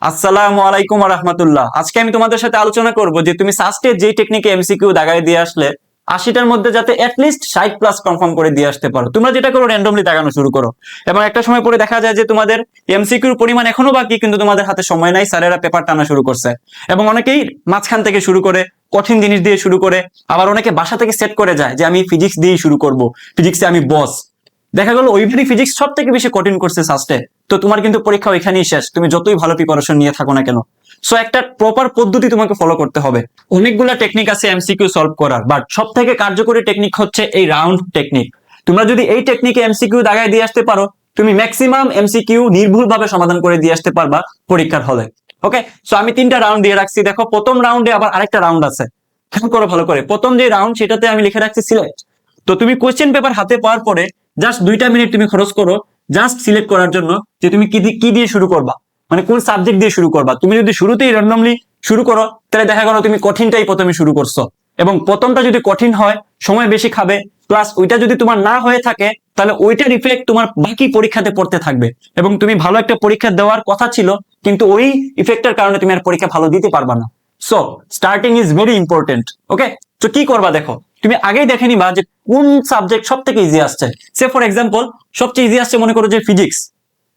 আসসালামু আলাইকুম ওয়া রাহমাতুল্লাহ। আজকে আমি তোমাদের সাথে আলোচনা করব যে তুমি সাস্টের যেই টেকনিকে এমসিকিউ দাগায় দিয়ে আসলে 80টার মধ্যে যাতে অ্যাটলিস্ট 60 প্লাস কনফার্ম করে দিয়ে আসতে পারো। তোমরা যেটা করো র্যান্ডমলি দাগানো শুরু করো এবং একটা সময় পরে দেখা যায় যে তোমাদের এমসিকিউর পরিমাণ এখনো বাকি, কিন্তু তোমাদের হাতে সময় নাই, স্যারেরা পেপার টানা শুরু করছে এবং অনেকেই মাঝখান থেকে শুরু করে কঠিন জিনিস দিয়ে শুরু করে, আবার অনেকে বাসা থেকে সেট করে যায় যে আমি ফিজিক্স দিয়েই শুরু করব, ফিজিক্সে আমি বস। দেখা গেল ওইভাবে ফিজিক্স সব থেকে বেশি কঠিন করছে সাস্টে, তো তোমার কিন্তু পরীক্ষা ওইখানেই শেষ, তুমি যতই ভালো প্রিপারেশন নিয়ে থাকো না কেন। সো একটা প্রপার পদ্ধতি তোমাকে ফলো করতে হবে। অনেকগুলা টেকনিক আছে এমসিকিউ সলভ করার, বাট সব থেকে কার্যকরী টেকনিক হচ্ছে এই রাউন্ড টেকনিক। তোমরা যদি এই টেকনিকে এমসিকিউ দাগায় দিয়ে আসতে পারো, তুমি ম্যাক্সিমাম এমসিকিউ নির্ভুলভাবে সমাধান করে দিয়ে আসতে পারবা পরীক্ষার হলে। ওকে, সো আমি 3টা রাউন্ড দিয়ে রাখছি। দেখো প্রথম রাউন্ডে আবার আরেকটা রাউন্ড আছে, খেয়াল করো ভালো করে। প্রথম যে রাউন্ড সেটাতে আমি লিখে রাখছি সিলেক্ট। তো তুমি কোশ্চেন পেপার হাতে পাওয়ার পরে জাস্ট 2টা মিনিট তুমি খরচ করো জাস্ট সিলেক্ট করার জন্য যে তুমি কি দিয়ে শুরু করবা, মানে কোন সাবজেক্ট দিয়ে শুরু করবা। তুমি যদি শুরুতেই র্যান্ডমলি শুরু করো তাহলে দেখা গেল তুমি কঠিনটাই প্রথমে শুরু করছো, এবং প্রথমটা যদি কঠিন হয় সময় বেশি খাবে, প্লাস ওইটা যদি তোমার না হয়ে থাকে তাহলে ওইটার ইফেক্ট তোমার বাকি পরীক্ষাতে পড়তে থাকবে এবং তুমি ভালো একটা পরীক্ষা দেওয়ার কথা ছিল, কিন্তু ওই ইফেক্টের কারণে তুমি আর পরীক্ষা ভালো দিতে পারবা না। So starting is very important. Okay, তো কি করবা দেখো, তুমি আগেই দেখে নিবা যে কোন সাবজেক্ট সব থেকে ইজি আসছে। সে ফর এক্সাম্পল সবচেয়ে ইজি আসছে মনে করো যে ফিজিক্স,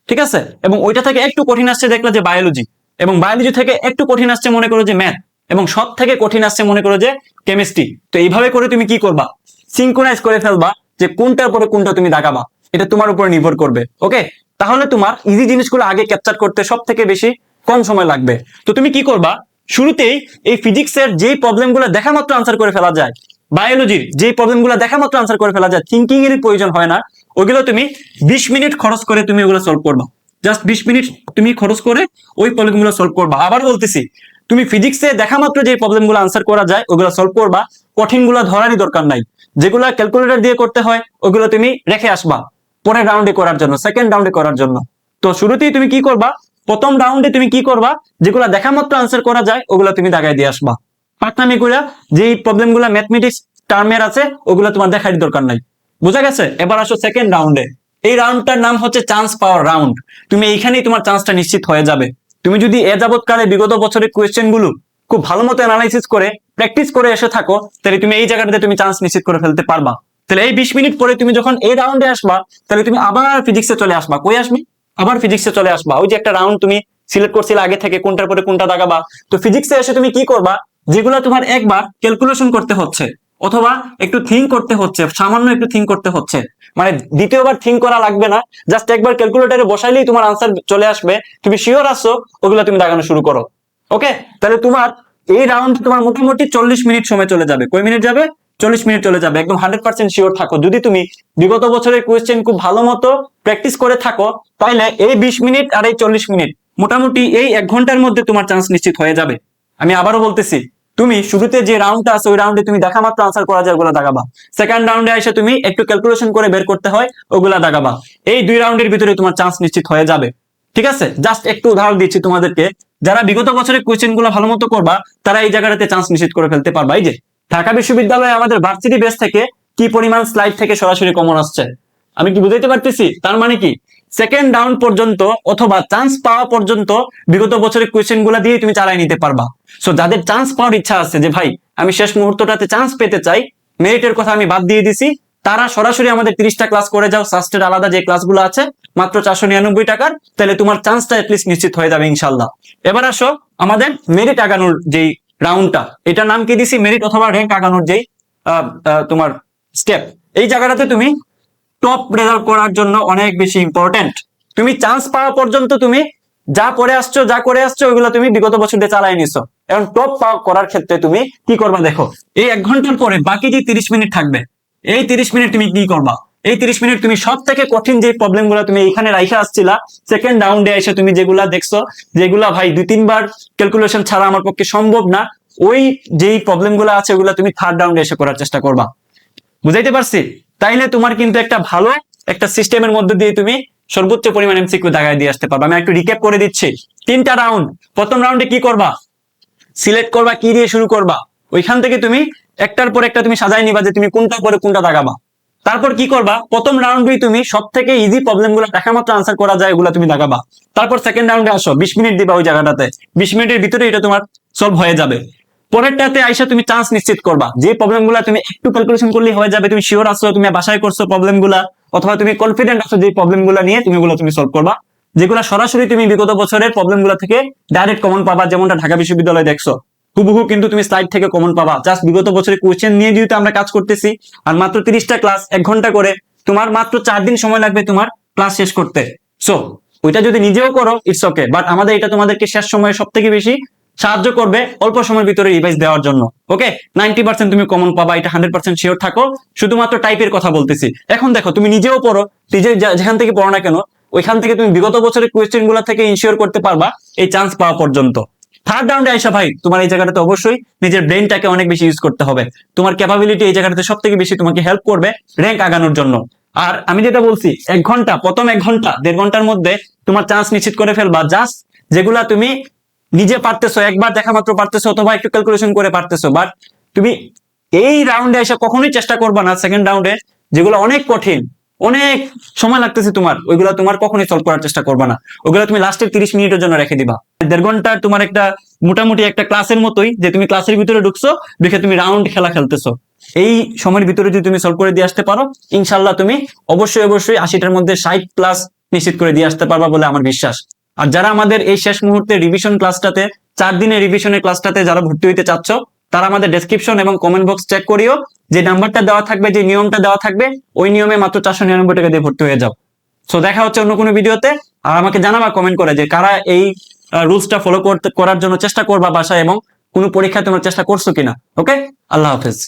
ঠিক আছে, এবং ওইটা থেকে একটু কঠিন আসছে দেখলা যে বায়োলজি, এবং বায়োলজি থেকে একটু কঠিন আসছে মনে করো যে ম্যাথ, এবং সব থেকে কঠিন আসছে মনে করো যে কেমিস্ট্রি। তো এইভাবে করে তুমি কি করবা, সিনক্রোনাইজ করে ফেলবা যে কোনটার পরে কোনটা তুমি দাগাবা, এটা তোমার উপর নির্ভর করবে। ওকে, তাহলে তোমার ইজি জিনিসগুলো আগে ক্যাপচার করতে সব থেকে বেশি কম সময় লাগবে। তো তুমি কি করবা, শুরুতেই এই ফিজিক্সের যেই প্রবলেমগুলো দেখা মাত্র আনসার করে ফেলা যায়, বায়োলজির যে প্রবলেমগুলো দেখা মাত্র আনসার করে ফেলা যায়, থিঙ্কিং এর প্রয়োজন হয় না, ওগুলো তুমি 20 মিনিট খরচ করে তুমি ওগুলো সলভ করবা। জাস্ট 20 মিনিট তুমি খরচ করে ওই প্রবলেমগুলো সলভ করবা। আবার বলতেছি, তুমি ফিজিক্সে দেখা মাত্র যে প্রবলেমগুলো আনসার করা যায় ওগুলো সলভ করবা, কঠিনগুলো ধরারই দরকার নাই। যেগুলো ক্যালকুলেটর দিয়ে করতে হয় ওগুলো তুমি রেখে আসবা পরের রাউন্ডে করার জন্য, সেকেন্ড রাউন্ডে করার জন্য। তো শুরুতেই তুমি কি করবা, প্রথম রাউন্ডে তুমি কি করবা, যেগুলো দেখা মাত্র আনসার করা যায় ওগুলো তুমি দাগায় দিয়ে আসবা। পাটনামি করে যেই প্রবলেমগুলো ম্যাথমেটিক্স টার্মের আছে ওগুলো তোমার দেখার দরকার নাই। বুঝা গেছে? এবার আসো সেকেন্ড রাউন্ডে। এই রাউন্ডটার নাম হচ্ছে চান্স পাওয়ার রাউন্ড। তুমি এইখানেই তোমার চান্সটা নিশ্চিত হয়ে যাবে। তুমি যদি এ যাবৎকালে বিগত বছরের কোয়েশ্চেন গুলো খুব ভালো মতো অ্যানালাইসিস করে প্র্যাকটিস করে এসে থাকো, তাহলে তুমি এই জায়গাটাতে তুমি চান্স নিশ্চিত করে ফেলতে পারবা। তাহলে এই 20 মিনিট পরে তুমি যখন এই রাউন্ডে আসবা, তাহলে তুমি আবার ফিজিক্সে চলে আসবা। কই আসবে? আবার ফিজিক্সে চলে আসবা। ওই যে একটা রাউন্ড তুমি সিলেক্ট করছিলে আগে থেকে কোনটার পরে কোনটা দাগাবা, তো ফিজিক্সে এসে তুমি কি করবা, যেগুলো তোমার একবার ক্যালকুলেশন করতে হচ্ছে অথবা একটু থিঙ্ক করতে হচ্ছে, সামান্য একটু থিঙ্ক করতে হচ্ছে, মানে দ্বিতীয়বার থিঙ্ক করা লাগবে না, জাস্ট একবার ক্যালকুলেটরে বসাইলেই তোমার আনসার চলে আসবে, তুমি শিওর আছো, ওগুলো তুমি দাগানো শুরু করো। ওকে, তাহলে তোমার এই রাউন্ড তোমার মোটামুটি 40 মিনিট সময় চলে যাবে। কয় মিনিট যাবে? 40 মিনিট চলে যাবে। একদম 100% শিওর থাকো, যদি তুমি বিগত বছরের কোয়েশ্চেন খুব ভালো মতো প্র্যাকটিস করে থাকো, তাহলে এই 20 মিনিট আর এই 40 মিনিট মোটামুটি এই 1 ঘন্টার মধ্যে তোমার চান্স নিশ্চিত হয়ে যাবে। আমি আবারও বলতেছি, তুমি শুরুতে যে রাউন্ডটা আছে ওই রাউন্ডে তুমি দেখা মাত্র আনসার করা যায় ওগুলো দাগাবা। সেকেন্ড রাউন্ডে এসে তুমি একটু ক্যালকুলেশন করে বের করতে হয় ওগুলা দাগাবা। এই 2 রাউন্ডের ভিতরে তোমার চান্স নিশ্চিত হয়ে যাবে। ঠিক আছে, জাস্ট একটু উদাহরণ দিচ্ছি তোমাদেরকে। যারা বিগত বছরের কোয়েশ্চেন গুলো ভালো মতো করবা তারা এই জায়গাটাতে চান্স নিশ্চিত করে ফেলতে পারবা। এই যে ঢাকা বিশ্ববিদ্যালয়ে আমাদের ভার্সিটি বেস থেকে কি পরিমাণ স্লাইড থেকে সরাসরি কমন আসছে, আমি কি বুঝাইতে পারতেছি? তার মানে কি, সেকেন্ড রাউন্ড পর্যন্ত অথবা চান্স পাওয়া পর্যন্ত বিগত বছরের কোয়েশ্চেন গুলা দিয়ে তুমি চালাই নিতে পারবা। সো যাদের চান্স পাওয়ার ইচ্ছা আছে যে ভাই আমি শেষ মুহূর্তটাতে চান্স পেতে চাই, মেরিটের কথা আমি বাদ দিয়ে দিছি, তারা সরাসরি আমাদের 30টা ক্লাস করে যাও। সাস্টের আলাদা যে ক্লাসগুলো আছে মাত্র 499 টাকার, তাহলে তোমার চান্সটা এটলিস্ট নিশ্চিত হয়ে যাবে ইনশাল্লাহ। এবার আসো আমাদের মেরিট আগানোর যেই রাউন্ডটা, এটার নাম কি দিছি, মেরিট অথবা র্যাঙ্ক আগানোর যেই তোমার স্টেপ। এই জায়গাটাতে তুমি টপ রেজাল্ট করার জন্য অনেক বেশি ইম্পর্টেন্ট। তুমি চান্স পাওয়া পর্যন্ত তুমি যা পড়ে আসছো যা করে আসছো ওইগুলো তুমি বিগত বছর দিয়ে চালাই নিছো। এখন টপ করার ক্ষেত্রে তুমি কি করবা দেখো, এই 1 ঘন্টার পরে বাকি যে 30 মিনিট থাকবে, এই 30 মিনিট তুমি কি করবা, এই 30 মিনিট তুমি সব থেকে কঠিন যে প্রবলেম গুলা তুমি এখানে রাইখা আসছিলা সেকেন্ড রাউন্ডে এসে তুমি যেগুলা দেখছো, যেগুলা ভাই 2-3 বার ক্যালকুলেশন ছাড়া আমার পক্ষে সম্ভব না, ওই যেই প্রবলেম গুলা আছে ওগুলা তুমি থার্ড রাউন্ডে এসে করার চেষ্টা করবা। বুঝাইতে পারছি? তাইলে তোমার কিন্তু একটা ভালো একটা সিস্টেমের মধ্যে দিয়ে তুমি সর্বোচ্চ পরিমাণ এমসিকিউ দাগায় দিয়ে আসতে পারবা। আমি একটু রিক্যাপ করে দিচ্ছি। 3টা রাউন্ড। প্রথম রাউন্ডে কি করবা, সিলেক্ট করবা কি দিয়ে শুরু করবা, ওইখান থেকে তুমি একটার পর একটা তুমি সাজাই নিবা যে তুমি কোনটা পরে কোনটা দাগাবা। তারপর কি করবা, প্রথম রাউন্ডেই তুমি সব থেকে ইজি প্রবলেম গুলো দেখা মাত্র আনসার করা যায় এগুলো তুমি দেখাবা। তারপর সেকেন্ড রাউন্ডে আসো, 20 মিনিট দিবা ওই জায়গাটাতে, 20 মিনিটের ভিতরে এটা তোমার সলভ হয়ে যাবে। পরেরটাতে আইসা তুমি চান্স নিশ্চিত করবা, যে প্রবলেম গুলা তুমি একটু ক্যালকুলেশন করলেই হয়ে যাবে, তুমি শিওর আছো, তুমি বাসায় করছো প্রবলেম গুলা, অথবা তুমি কনফিডেন্ট আছো যে প্রবলেম গুলা নিয়ে তুমি ওগুলো তুমি সলভ করবা, যেগুলো সরাসরি তুমি বিগত বছরের প্রবলেম গুলা থেকে ডাইরেক্ট কমন পাবা, যেমনটা ঢাকা বিশ্ববিদ্যালয়ে দেখছো হুবহু কিন্তু তুমি স্লাইড থেকে কমন পাবা। জাস্ট বিগত বছরের কোশ্চেন নিয়ে যেহেতু আমরা কাজ করতেছি, আর মাত্র 30টা ক্লাস 1 ঘন্টা করে, তোমার মাত্র 4 দিন সময় লাগবে তোমার ক্লাস শেষ করতে। সো ওইটা যদি নিজেও করো ইটস ওকে, বাট আমাদের এটা তোমাদেরকে শেষ সময়ে সব থেকে বেশি সাহায্য করবে অল্প সময়ের ভিতরে রিভাইজ দেওয়ার জন্য। ওকে, 90% তুমি কমন পাবা, এটা 100% শিওর থাকো। শুধুমাত্র টাইপের কথা বলতেছি। এখন দেখো তুমি নিজেও পড়ো, নিজে যেখান থেকে পড়ো না কেন, ওইখান থেকে তুমি বিগত বছরের কোয়েশ্চেন গুলা থেকে ইনশিওর করতে পারবা এই চান্স পাওয়া পর্যন্ত। থার্ড রাউন্ডে আইসা ভাই, তোমার এই জায়গাটাতে অবশ্যই নিজের ব্রেনটাকে অনেক বেশি ইউজ করতে হবে। তোমার ক্যাপাবিলিটি এই জায়গাটাতে সব থেকে বেশি তোমাকে হেল্প করবে র্যাঙ্ক আগানোর জন্য। আর আমি যেটা বলছি, 1 ঘন্টা, প্রথম 1 ঘন্টা 1.5 ঘন্টার মধ্যে তোমার চান্স নিশ্চিত করে ফেলবা। জাস্ট যেগুলা তুমি নিজে পারতেছো, একবার দেখা মাত্র পারতেছো, অথবা একটু ক্যালকুলেশন করে পারতেছো, বাট তুমি এই রাউন্ডে এসে কখনোই চেষ্টা করবা না সেকেন্ড রাউন্ডে, যেগুলো অনেক কঠিন, অনেক সময় লাগতেছে তোমার, ওইগুলো তোমার কখনোই সলভ করার চেষ্টা করবা না। ওইগুলো তুমি লাস্টের 30 মিনিটের জন্য রেখে দিবা। 1.5 ঘন্টার তোমার একটা মোটামুটি একটা ক্লাসের মতোই, যে তুমি ক্লাসের ভিতরে ঢুকছো, দেখে তুমি রাউন্ড খেলা খেলতেছো। এই সময়ের ভিতরে যদি তুমি সলভ করে দিয়ে আসতে পারো, ইনশাল্লাহ তুমি অবশ্যই অবশ্যই 80টার মধ্যে 60+ নিশ্চিত করে দিয়ে আসতে পারবা বলে আমার বিশ্বাস। আর যারা আমাদের এই শেষ মুহূর্তে রিভিশন ক্লাসটাতে, 4 দিনের রিভিশনের ক্লাসটাতে যারা ভর্তি হইতে চাচ্ছ, তারা আমাদের ডেসক্রিপশন এবং কমেন্ট বক্স চেক করিও, যে নাম্বারটা দেওয়া থাকবে, যে নিয়মটা দেওয়া থাকবে, ওই নিয়মে মাত্র 499 টাকা দিয়ে ভর্তি হয়ে যাও। সো দেখা হচ্ছে অন্য কোনো ভিডিওতে। আর আমাকে জানাবা কমেন্ট করে যে কারা এই রুলসটা ফলো করার জন্য চেষ্টা করবা বাসায়, এবং কোনো পরীক্ষায় তোমরা চেষ্টা করছো কিনা। ওকে, আল্লাহ হাফেজ।